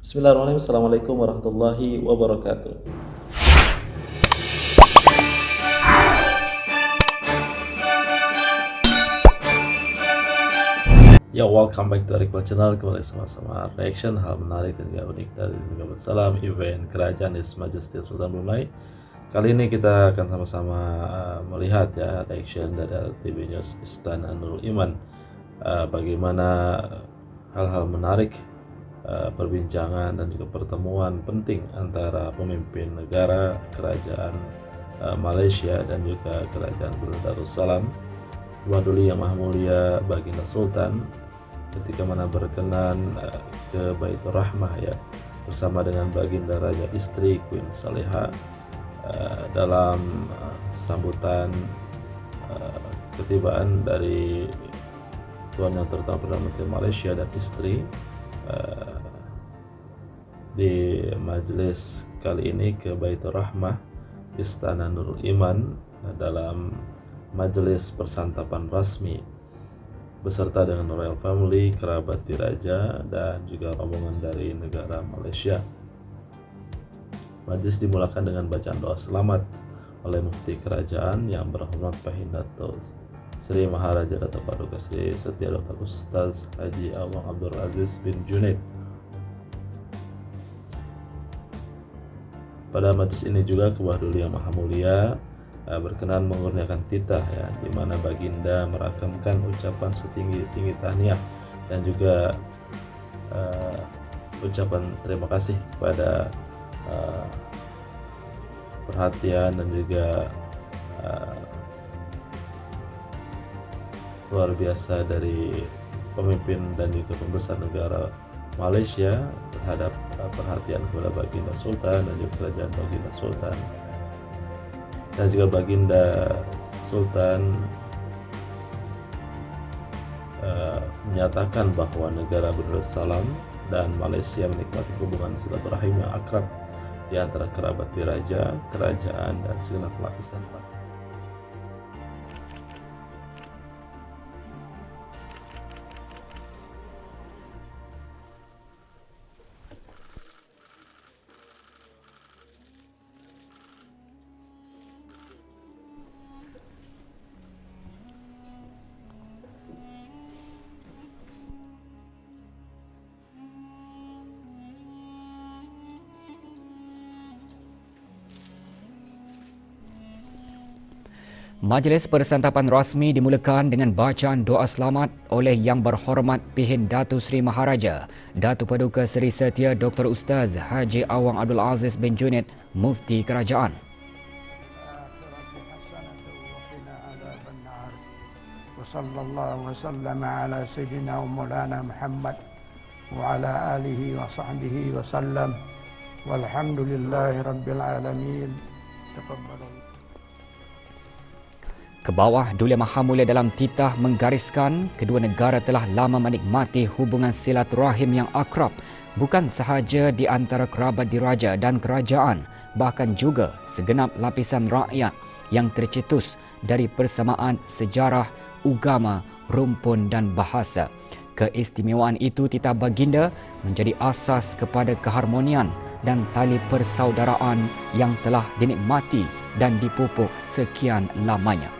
Bismillahirrahmanirrahim. Assalamualaikum warahmatullahi wabarakatuh. Ya, welcome back to Arikbal Channel. Kembali sama-sama reaction hal menarik dan juga unik dari Negara Salam event Kerajaan His Majesty Sultan Brunei. Kali ini kita akan sama-sama melihat ya reaction dari TV News Istana Nurul Iman. Bagaimana hal-hal menarik, perbincangan dan juga pertemuan penting antara pemimpin negara, kerajaan Malaysia dan juga kerajaan Brunei Darussalam, Tuan Duli Yang Maha Mulia Baginda Sultan ketika mana berkenan ke Baitur Rahmah ya bersama dengan Baginda Raja Istri Queen Saleha dalam sambutan ketibaan dari Tuan Yang Terutama Perdana Menteri Malaysia dan istri di majelis kali ini ke Baitur Rahmah Istana Nurul Iman dalam majelis persantapan rasmi beserta dengan Royal Family, kerabat diraja dan juga rombongan dari negara Malaysia. Majelis dimulakan dengan bacaan doa selamat oleh Mufti Kerajaan yang berhormat Dato' Sri Maharaja Datuk Paduka Sri Setia Dr. Ustaz Haji Awang Abdul Aziz bin Junaid. Pada majelis ini juga Tuan Duli Yang Maha Mulia berkenan mengurniakan titah ya, di mana Baginda merakamkan ucapan setinggi-tinggi tahniah dan juga ucapan terima kasih kepada perhatian dan juga luar biasa dari pemimpin dan juga pembesar negara Malaysia terhadap perhatian kepada Baginda Sultan dan juga kerajaan Baginda Sultan. Dan juga Baginda Sultan menyatakan bahwa negara Darussalam dan Malaysia menikmati hubungan silaturahim yang akrab di antara kerabat diraja, kerajaan dan segenap lapisan rakyat. Majlis persantapan rasmi dimulakan dengan bacaan doa selamat oleh Yang Berhormat Pihin Datuk Seri Maharaja Datuk Paduka Seri Setia Dr. Ustaz Haji Awang Abdul Aziz bin Junaid, Mufti Kerajaan. Wassallallahu wasallam ala sayyidina wa maulana Muhammad wa ala alihi wa sahbihi wasallam walhamdulillahi rabbil alamin. Taqabbalallahu. Ke bawah, Duli Maha Mulia dalam titah menggariskan kedua negara telah lama menikmati hubungan silaturahim yang akrab bukan sahaja di antara kerabat diraja dan kerajaan, bahkan juga segenap lapisan rakyat yang tercetus dari persamaan sejarah, agama, rumpun dan bahasa. Keistimewaan itu titah Baginda menjadi asas kepada keharmonian dan tali persaudaraan yang telah dinikmati dan dipupuk sekian lamanya.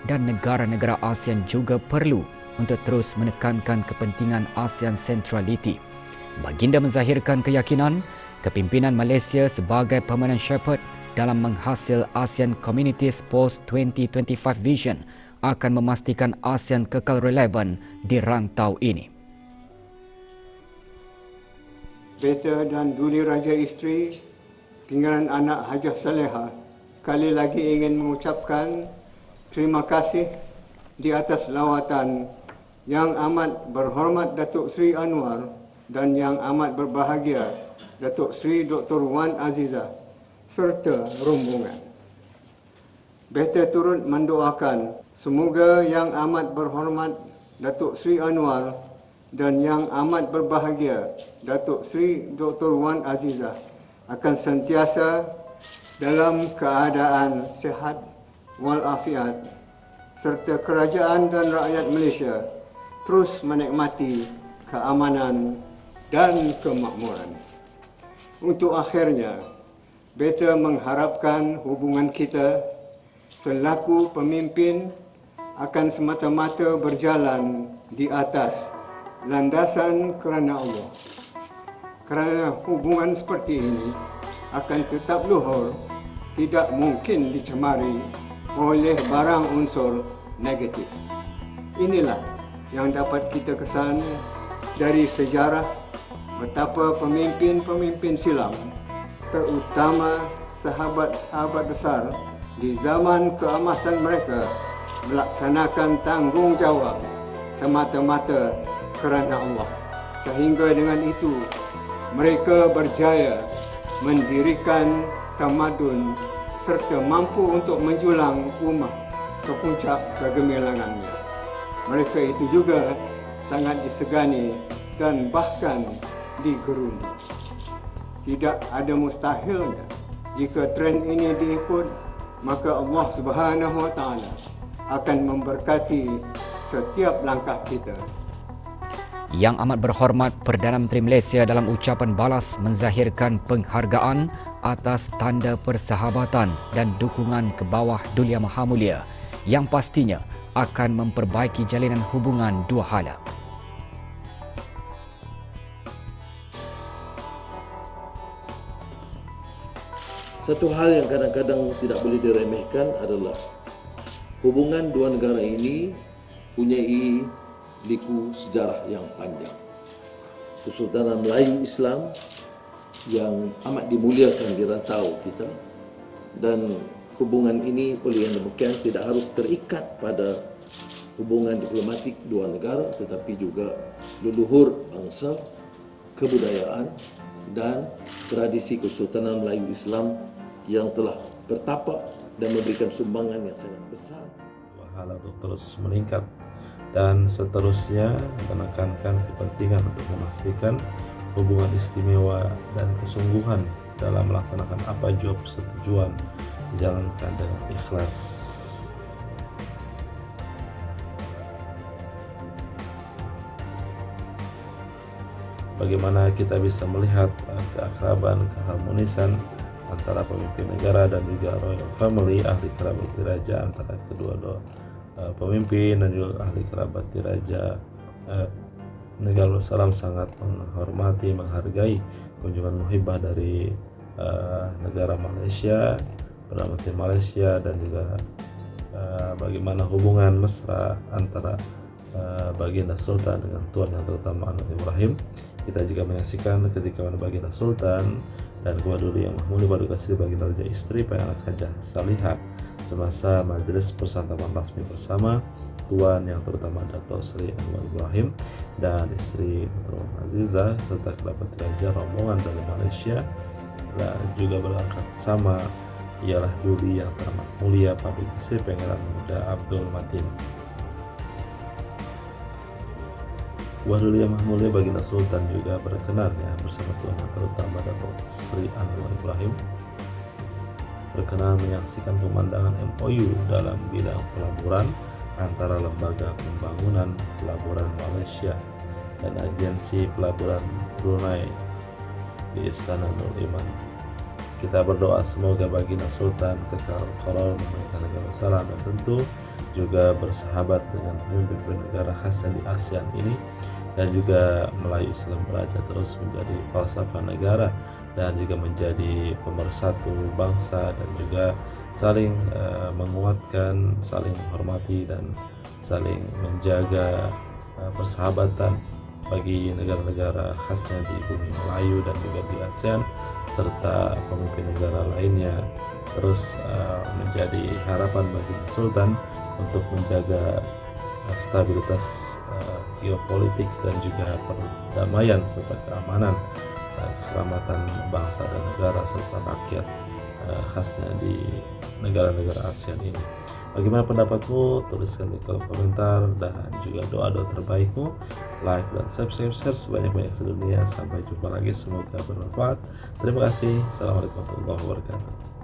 Dan negara-negara ASEAN juga perlu untuk terus menekankan kepentingan ASEAN Centrality. Baginda menzahirkan keyakinan kepimpinan Malaysia sebagai permanent shepherd dalam menghasil ASEAN Communities Post 2025 Vision akan memastikan ASEAN kekal relevan di rantau ini. Beta dan Duli Raja Isteri, pinggiran anak Hajah Saleha, sekali lagi ingin mengucapkan terima kasih di atas lawatan Yang Amat Berhormat Datuk Seri Anwar dan Yang Amat Berbahagia Datuk Seri Dr. Wan Azizah serta rombongan. Beta turut mendoakan semoga Yang Amat Berhormat Datuk Seri Anwar dan Yang Amat Berbahagia Datuk Seri Dr. Wan Azizah akan sentiasa dalam keadaan sihat walafiat serta kerajaan dan rakyat Malaysia terus menikmati keamanan, dan kemakmuran. Untuk akhirnya, beta mengharapkan hubungan kita selaku pemimpin akan semata-mata berjalan di atas landasan kerana Allah. Kerana hubungan seperti ini akan tetap luhur, tidak mungkin dicemari oleh barang unsur negatif. Inilah yang dapat kita kesan dari sejarah betapa pemimpin-pemimpin silam, terutama sahabat-sahabat besar di zaman keemasan mereka, melaksanakan tanggungjawab semata-mata kerana Allah. Sehingga dengan itu, mereka berjaya mendirikan tamadun serta mampu untuk menjulang umat ke puncak kegemilangannya. Mereka itu juga sangat disegani dan bahkan digeruni. Tidak ada mustahilnya jika tren ini diikut, maka Allah Subhanahu wa taala akan memberkati setiap langkah kita. Yang Amat Berhormat Perdana Menteri Malaysia dalam ucapan balas menzahirkan penghargaan atas tanda persahabatan dan dukungan ke bawah Duli Yang Maha Mulia yang pastinya akan memperbaiki jalinan hubungan dua hala. Satu hal yang kadang-kadang tidak boleh diremehkan adalah hubungan dua negara ini punyai liku sejarah yang panjang. Kesultanan Melayu Islam yang amat dimuliakan di rantau kita, dan hubungan ini oleh yang demikian tidak harus terikat pada hubungan diplomatik dua negara, tetapi juga leluhur bangsa, kebudayaan dan tradisi Kesultanan Melayu Islam yang telah bertapak dan memberikan sumbangan yang sangat besar. Dua hal untuk terus meningkat dan seterusnya menekankan kepentingan untuk memastikan hubungan istimewa dan kesungguhan dalam melaksanakan apa jua persetujuan dijalankan dengan ikhlas. Bagaimana kita bisa melihat keakraban, keharmonisan antara pemimpin negara dan juga royal family, ahli kerabat diraja antara kedua pemimpin dan juga ahli kerabat diraja negara Darussalam sangat menghormati, menghargai kunjungan muhibah dari negara Malaysia, Perdana Menteri Malaysia, dan juga bagaimana hubungan mesra antara Baginda Sultan dengan Tuan Yang Terutama Anwar Ibrahim. Kita juga menyaksikan ketika Baginda Sultan dan Ketua Duli Yang Maha Mulia Paduka Sri Baginda Raja Istri Pangeran Hajah Salihah semasa majelis persantapan rasmi bersama Tuan Yang Terutama Dato' Sri Anwar Ibrahim dan istri Tuan Aziza serta kerabat diraja rombongan dari Malaysia, dan juga berangkat sama ialah Duli Yang Teramat Mulia Paduka Sri Pangeran Muda Abdul Matin. Duli Yang Maha Mulia Baginda Sultan juga berkenan bersama Tuan Yang Terutama Dato' Sri Anwar Ibrahim berkenan menyaksikan pemandangan MOU dalam bidang pelaburan antara Lembaga Pembangunan Pelaburan Malaysia dan Agensi Pelaburan Brunei di Istana Nur Iman. Kita berdoa semoga Baginda Sultan kekal koral memerintah negara Darussalam dan tentu juga bersahabat dengan pemimpin negara khasnya di ASEAN ini, dan juga Melayu Islam Raja terus menjadi falsafah negara dan juga menjadi pemersatu bangsa, dan juga saling menguatkan, saling menghormati dan saling menjaga persahabatan bagi negara-negara khasnya di bumi Melayu dan juga di ASEAN serta pemimpin negara lainnya. Terus menjadi harapan bagi Sultan untuk menjaga stabilitas geopolitik dan juga perdamaian serta keamanan, keselamatan bangsa dan negara serta rakyat khasnya di negara-negara ASEAN ini. Bagaimana pendapatmu? Tuliskan di kolom komentar, dan juga doa-doa terbaikmu, like dan subscribe, share sebanyak-banyak sedunia. Sampai jumpa lagi, semoga bermanfaat. Terima kasih. Assalamualaikum warahmatullahi wabarakatuh.